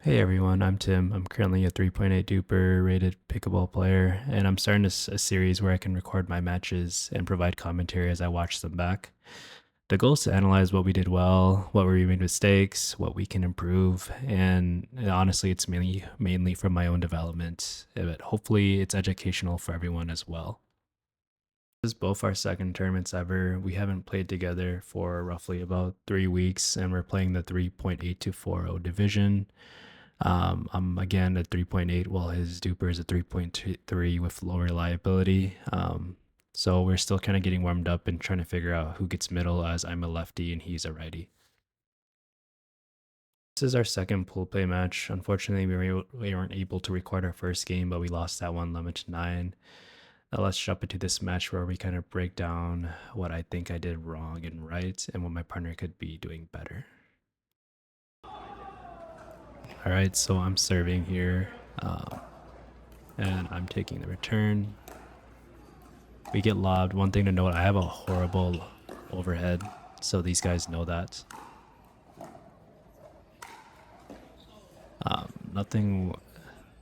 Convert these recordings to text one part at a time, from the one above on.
Hey everyone, I'm Tim. I'm currently a 3.8 duper rated pickleball player, and I'm starting a series where I can record my matches and provide commentary as I watch them back. The goal is to analyze what we did well, what we made mistakes, what we can improve, and honestly, it's mainly from my own development, but hopefully it's educational for everyone as well. This is both our second tournaments ever. We haven't played together for roughly about 3 weeks, and we're playing the 3.8 to 4.0 division. I'm again at 3.8, while his duper is a 3.3 with low reliability. So we're still kind of getting warmed up and trying to figure out who gets middle, as I'm a lefty and he's a righty. This is our second pool play match. Unfortunately, we weren't able to record our first game, but we lost that one 11-9. Now let's jump into this match where we kind of break down what I think I did wrong and right, and what my partner could be doing better. All right, so I'm serving here, and I'm taking the return. We get lobbed. One thing to note, I have a horrible overhead, so these guys know that. Nothing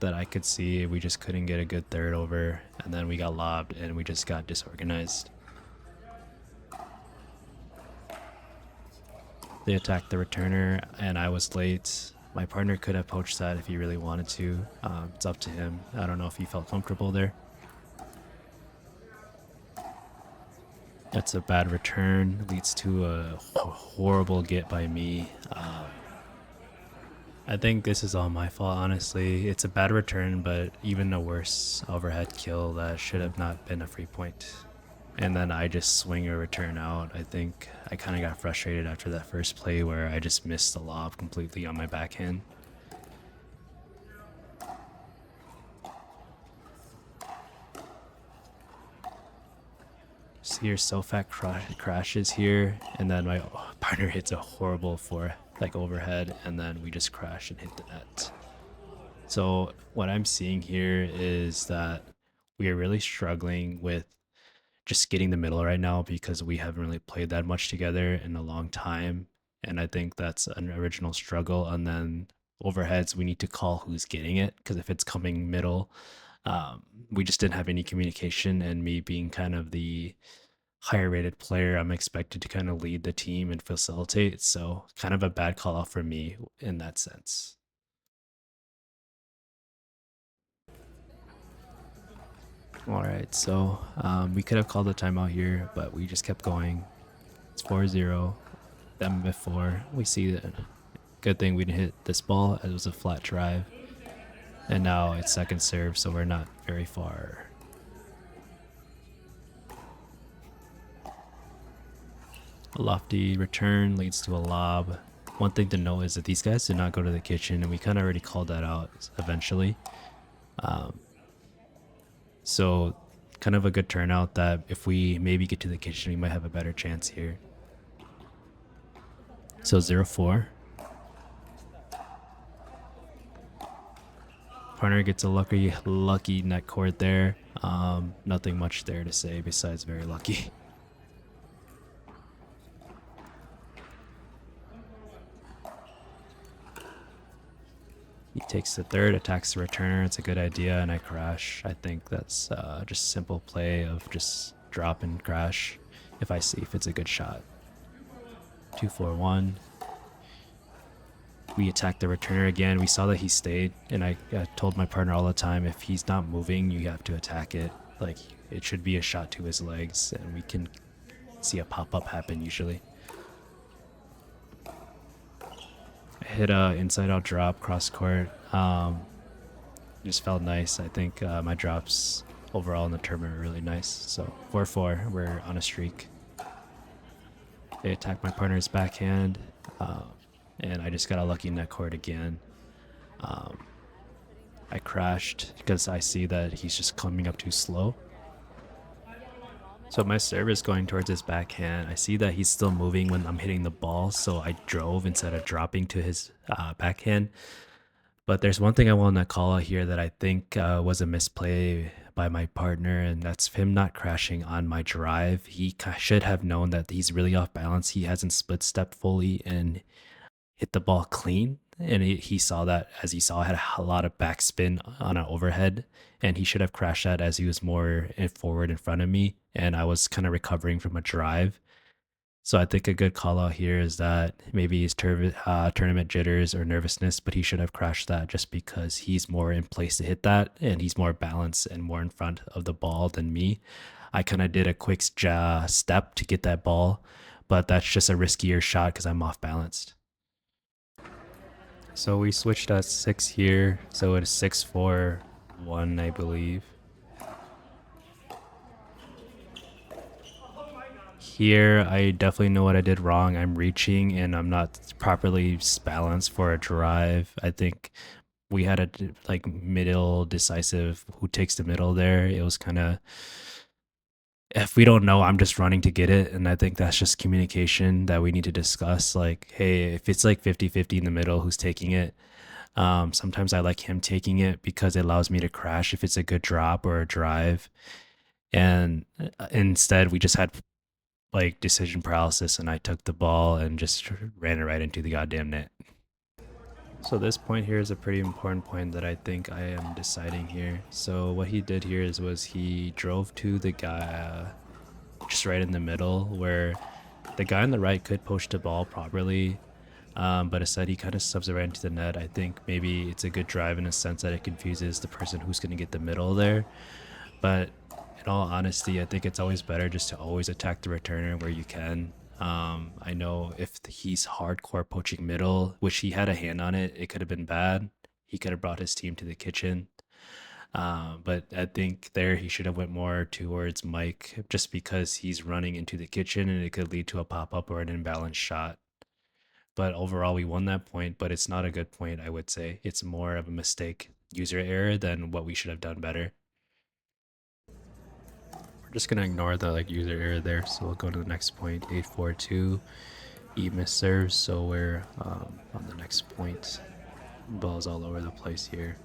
that I could see. We just couldn't get a good third over, and then we got lobbed and we just got disorganized. They attacked the returner and I was late. My partner could have poached that if he really wanted to. It's up to him. I don't know if he felt comfortable there. That's a bad return. Leads to a horrible get by me. I think this is all my fault, honestly. It's a bad return, but even a worse overhead kill that should have not been a free point. And then I just swing a return out. I think I kind of got frustrated after that first play where I just missed the lob completely on my backhand. See your Sofat crashes here, and then my partner hits a horrible overhead, and then we just crash and hit the net. So what I'm seeing here is that we are really struggling with just getting the middle right now because we haven't really played that much together in a long time. And I think that's an original struggle. And then overheads, we need to call who's getting it, because if it's coming middle, we just didn't have any communication. And me being kind of the higher rated player, I'm expected to kind of lead the team and facilitate. So kind of a bad call out for me in that sense. All right, so we could have called a timeout here, but we just kept going. It's 4-0. Them before. We see that. Good thing we didn't hit this ball. It was a flat drive. And now it's second serve, so we're not very far. A lofty return leads to a lob. One thing to know is that these guys did not go to the kitchen, and we kind of already called that out eventually. So kind of a good turnout that if we maybe get to the kitchen, we might have a better chance here. So 0-4. Partner gets a lucky net cord there. Nothing much there to say besides very lucky. He takes the third, attacks the returner. It's a good idea, and I crash. I think that's just simple play of just drop and crash if I see if it's a good shot. 2-4-1. We attacked the returner again. We saw that he stayed, and I told my partner all the time, if he's not moving, you have to attack it. Like, it should be a shot to his legs, and we can see a pop-up happen usually. I hit a inside-out drop cross court. Just felt nice. I think my drops overall in the tournament were really nice. So 4-4, we're on a streak. They attacked my partner's backhand, and I just got a lucky net cord again. I crashed because I see that he's just coming up too slow. So my serve is going towards his backhand. I see that he's still moving when I'm hitting the ball, so I drove instead of dropping to his backhand. But there's one thing I want to call out here that I think was a misplay by my partner, and that's him not crashing on my drive. He should have known that he's really off balance. He hasn't split step fully and hit the ball clean. and he saw that. As he saw, I had a lot of backspin on an overhead, and he should have crashed that as he was more forward in front of me, and I was kind of recovering from a drive. So I think a good call out here is that maybe he's tournament jitters or nervousness, but he should have crashed that just because he's more in place to hit that, and he's more balanced and more in front of the ball than me. I kind of did a quick step to get that ball, but that's just a riskier shot because I'm off balanced. So we switched at 6 here, so it's 6-4-1, I believe. Here, I definitely know what I did wrong. I'm reaching and I'm not properly balanced for a drive. I think we had a like middle decisive who takes the middle there. It was kind of, if we don't know, I'm just running to get it. And I think that's just communication that we need to discuss. Like, hey, if it's like 50-50 in the middle, who's taking it? Sometimes I like him taking it because it allows me to crash if it's a good drop or a drive. And instead, we just had like decision paralysis, and I took the ball and just ran it right into the goddamn net. So this point here is a pretty important point that I think I am deciding here. So what he did here was he drove to the guy just right in the middle where the guy on the right could push the ball properly. But instead he kind of subs it right into the net. I think maybe it's a good drive in a sense that it confuses the person who's going to get the middle there. But in all honesty, I think it's always better just to always attack the returner where you can. I know if he's hardcore poaching middle, which he had a hand on it, it could have been bad. He could have brought his team to the kitchen. But I think there he should have went more towards Mike just because he's running into the kitchen and it could lead to a pop up or an imbalanced shot. But overall, we won that point, but it's not a good point, I would say. It's more of a mistake, user error, than what we should have done better. We're just gonna ignore the like user error there, so we'll go to the next point. 8-4-2. E miss serves, so we're on the next point. Ball's all over the place here.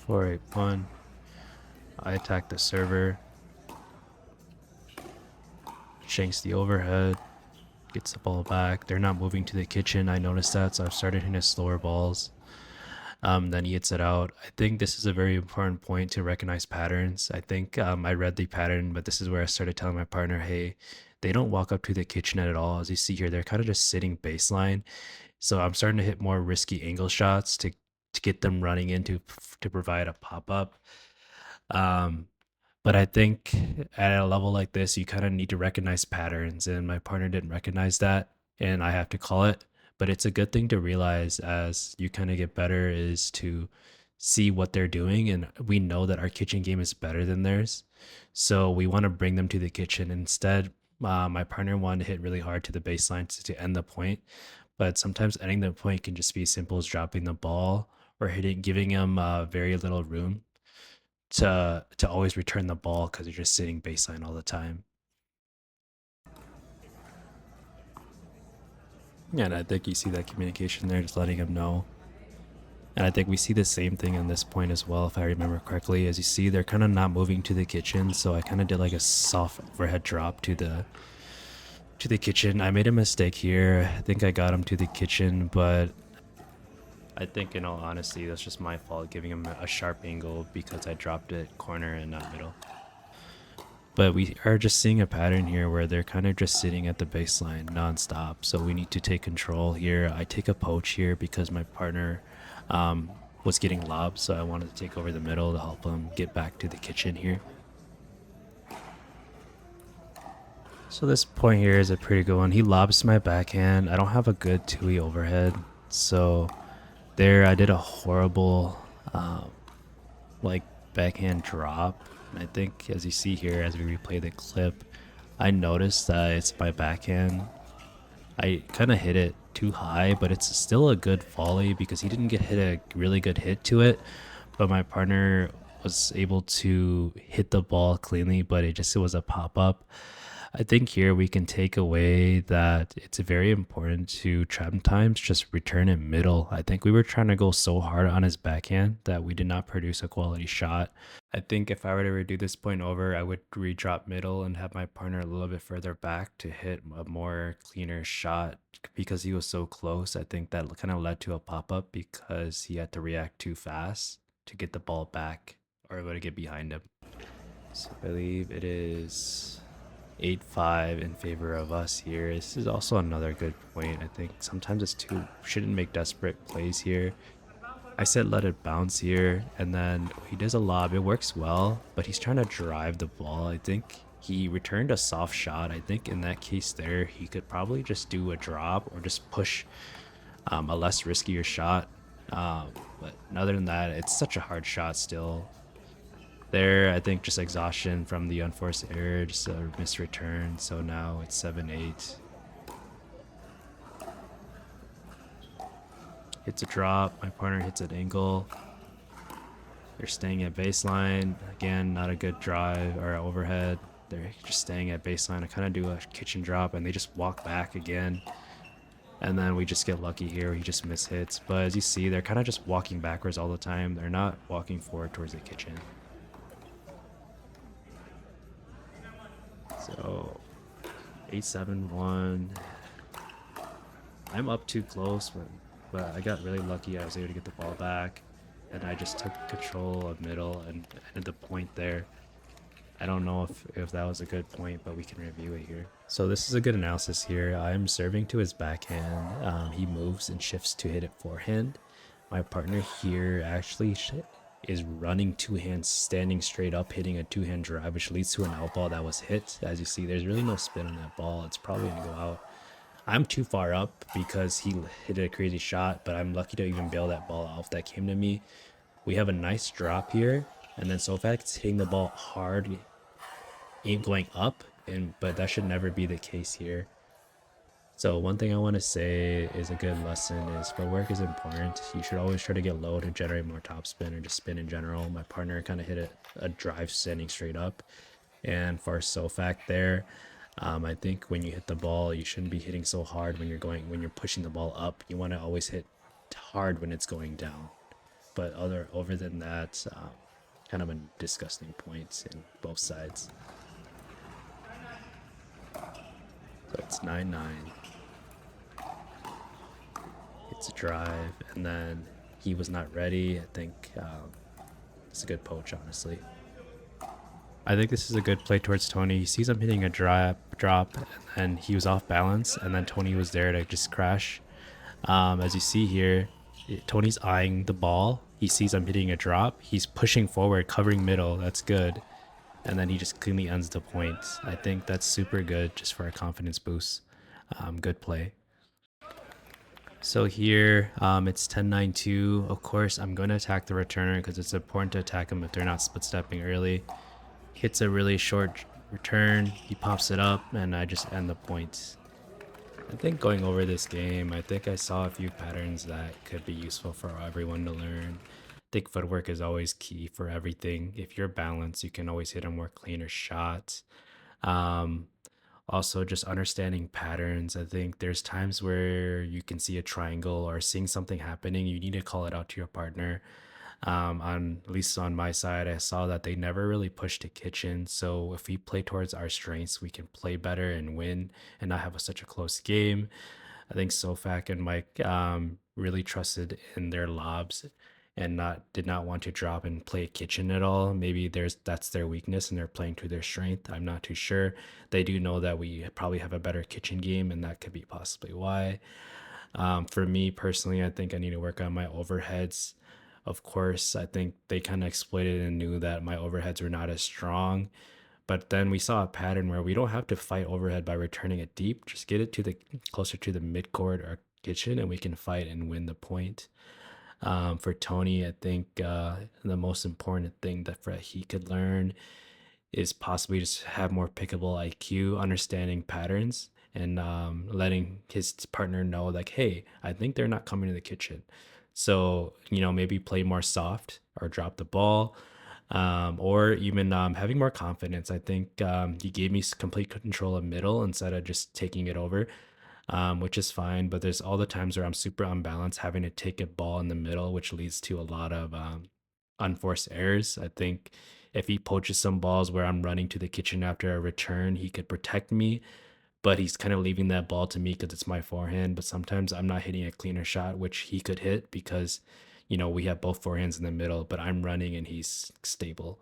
4-8-1. I attack the server. Shanks the overhead. Gets the ball back. They're not moving to the kitchen. I noticed that, so I've started hitting slower balls. Then he hits it out. I think this is a very important point to recognize patterns. I think I read the pattern, but this is where I started telling my partner, hey, they don't walk up to the kitchen at all. As you see here, they're kind of just sitting baseline. So I'm starting to hit more risky angle shots to get them running into to provide a pop up. But I think at a level like this, you kind of need to recognize patterns, and my partner didn't recognize that, and I have to call it. But it's a good thing to realize as you kind of get better is to see what they're doing, and we know that our kitchen game is better than theirs, so we want to bring them to the kitchen instead. My partner wanted to hit really hard to the baseline to end the point, but sometimes ending the point can just be as simple as dropping the ball or giving them very little room to always return the ball because you're just sitting baseline all the time. Yeah, and I think you see that communication there, just letting him know. And I think we see the same thing in this point as well, if I remember correctly. As you see, they're kind of not moving to the kitchen, so I kind of did like a soft overhead drop to the kitchen. I made a mistake here. I think I got him to the kitchen, but I think in all honesty, that's just my fault, giving him a sharp angle because I dropped it corner and not middle. But we are just seeing a pattern here where they're kind of just sitting at the baseline nonstop. So we need to take control here. I take a poach here because my partner was getting lobbed, so I wanted to take over the middle to help him get back to the kitchen here. So this point here is a pretty good one. He lobs my backhand. I don't have a good 2E overhead, so there I did a horrible like backhand drop. And I think as you see here, as we replay the clip, I noticed that it's my backhand. I kind of hit it too high, but it's still a good volley because he didn't get hit a really good hit to it, but my partner was able to hit the ball cleanly, but it was a pop up. I think here we can take away that it's very important to sometimes just return it middle. I think we were trying to go so hard on his backhand that we did not produce a quality shot. I think if I were to redo this point over, I would redrop middle and have my partner a little bit further back to hit a more cleaner shot because he was so close. I think that kind of led to a pop up because he had to react too fast to get the ball back or to get behind him. So I believe it is 8-5 in favor of us here. This is also another good point. I think sometimes it's too shouldn't make desperate plays here. I said let it bounce here, and then he does a lob. It works well, but he's trying to drive the ball. I think he returned a soft shot. I think in that case there, he could probably just do a drop or just push a less riskier shot. But other than that, it's such a hard shot still. There, I think just exhaustion from the unforced error, just a missed return. So now it's 7-8. Hits a drop. My partner hits an angle. They're staying at baseline. Again, not a good drive or overhead. They're just staying at baseline. I kind of do a kitchen drop and they just walk back again. And then we just get lucky here. He just miss hits. But as you see, they're kind of just walking backwards all the time. They're not walking forward towards the kitchen. So 8-7-1. I'm up too close, but I got really lucky. I was able to get the ball back, and I just took control of middle and ended the point there. I don't know if that was a good point, but we can review it here. So this is a good analysis here. I'm serving to his backhand. He moves and shifts to hit it forehand. My partner here actually is running two hands, standing straight up, hitting a two-hand drive, which leads to an out ball that was hit. As you see, there's really no spin on that ball. It's probably going to go out. I'm too far up because he hit a crazy shot, but I'm lucky to even bail that ball out that came to me. We have a nice drop here, and then Sofak's hitting the ball hard, aim going up, but that should never be the case here. So one thing I want to say is a good lesson is footwork is important. You should always try to get low to generate more topspin or just spin in general. My partner kind of hit a drive standing straight up. And for Sofak there, I think when you hit the ball, you shouldn't be hitting so hard when you're pushing the ball up. You want to always hit hard when it's going down. But over than that, kind of a disgusting point in both sides. So it's 9-9. It's a drive, and then he was not ready. I think it's a good poach, honestly. I think this is a good play towards Tony. He sees I'm hitting a drop, and he was off balance, and then Tony was there to just crash. As you see here, Tony's eyeing the ball. He sees I'm hitting a drop. He's pushing forward, covering middle. That's good. And then he just cleanly ends the point. I think that's super good just for a confidence boost. Good play. So here, it's 10-9-2. Of course, I'm going to attack the returner because it's important to attack them if they're not split stepping early. Hits a really short return. He pops it up, and I just end the points. I think going over this game, I think I saw a few patterns that could be useful for everyone to learn. I think footwork is always key for everything. If you're balanced, you can always hit a more cleaner shot. Also, just understanding patterns. I think there's times where you can see a triangle or seeing something happening. You need to call it out to your partner. On at least on my side, I saw that they never really pushed the kitchen. So if we play towards our strengths, we can play better and win and not have such a close game. I think Sofak and Mike really trusted in their lobs and did not want to drop and play kitchen at all. Maybe that's their weakness and they're playing to their strength. I'm not too sure. They do know that we probably have a better kitchen game, and that could be possibly why. For me personally, I think I need to work on my overheads. Of course, I think they kind of exploited and knew that my overheads were not as strong. But then we saw a pattern where we don't have to fight overhead by returning it deep. Just get it to the closer to the midcourt or kitchen, and we can fight and win the point. For Tony, I think the most important thing that he could learn is possibly just have more pickable IQ, understanding patterns, and letting his partner know, like, hey, I think they're not coming to the kitchen. So, maybe play more soft or drop the ball. or even having more confidence. I think he gave me complete control of middle instead of just taking it over, which is fine. But there's all the times where I'm super unbalanced, having to take a ball in the middle, which leads to a lot of unforced errors. I think if he poaches some balls where I'm running to the kitchen after a return, he could protect me, but he's kind of leaving that ball to me because it's my forehand. But sometimes I'm not hitting a cleaner shot, which he could hit because, we have both forehands in the middle, but I'm running and he's stable.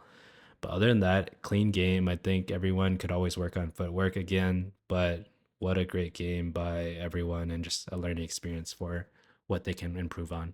But other than that, clean game. I think everyone could always work on footwork again, but what a great game by everyone and just a learning experience for what they can improve on.